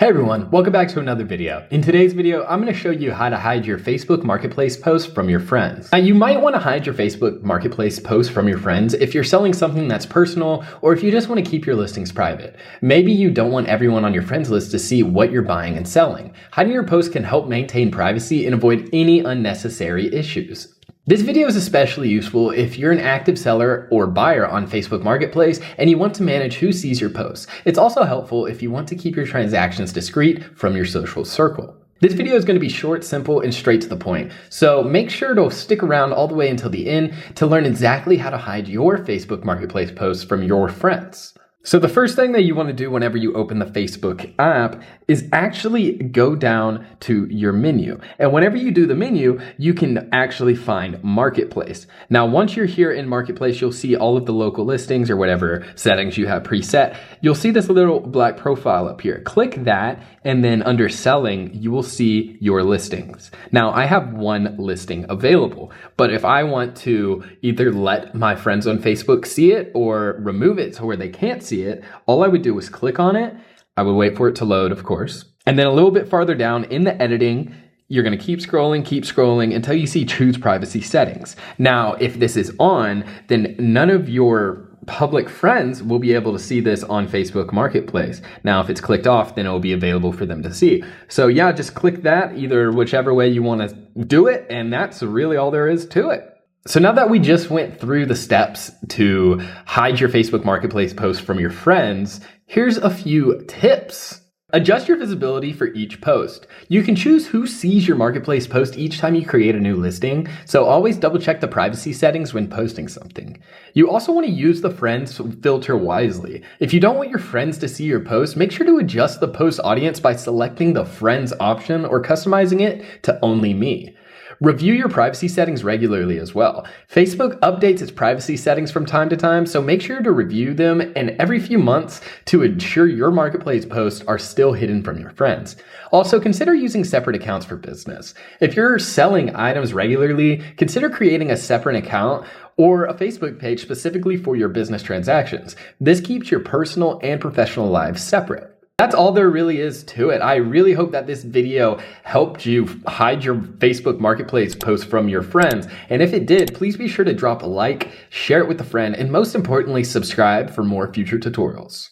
Hey everyone, welcome back to another video. In today's video, I'm going to show you how to hide your Facebook Marketplace posts from your friends. Now, you might want to hide your Facebook Marketplace posts from your friends if you're selling something that's personal or if you just want to keep your listings private. Maybe you don't want everyone on your friends list to see what you're buying and selling. Hiding your posts can help maintain privacy and avoid any unnecessary issues. This video is especially useful if you're an active seller or buyer on Facebook Marketplace and you want to manage who sees your posts. It's also helpful if you want to keep your transactions discreet from your social circle. This video is going to be short, simple, and straight to the point, so make sure to stick around all the way until the end to learn exactly how to hide your Facebook Marketplace posts from your friends. So the first thing that you want to do whenever you open the Facebook app is actually go down to your menu. And whenever you do the menu, you can actually find Marketplace. Now, once you're here in Marketplace, you'll see all of the local listings or whatever settings you have preset. You'll see this little black profile up here. Click that, and then under selling, you will see your listings. Now, I have one listing available, but if I want to either let my friends on Facebook see it or remove it to where they can't see it, all I would do is click on it. I would wait for it to load, of course. And then a little bit farther down in the editing, you're going to keep scrolling until you see choose privacy settings. Now, if this is on, then none of your public friends will be able to see this on Facebook Marketplace. Now, if it's clicked off, then it will be available for them to see. So yeah, just click that either whichever way you want to do it. And that's really all there is to it. So now that we just went through the steps to hide your Facebook Marketplace post from your friends, here's a few tips. Adjust your visibility for each post. You can choose who sees your Marketplace post each time you create a new listing, so always double check the privacy settings when posting something. You also want to use the friends filter wisely. If you don't want your friends to see your post, make sure to adjust the post audience by selecting the friends option or customizing it to only me. Review your privacy settings regularly as well. Facebook updates its privacy settings from time to time, so make sure to review them and every few months to ensure your Marketplace posts are still hidden from your friends. Also, consider using separate accounts for business. If you're selling items regularly, consider creating a separate account or a Facebook page specifically for your business transactions. This keeps your personal and professional lives separate. That's all there really is to it. I really hope that this video helped you hide your Facebook Marketplace posts from your friends. And if it did, please be sure to drop a like, share it with a friend, and most importantly, subscribe for more future tutorials.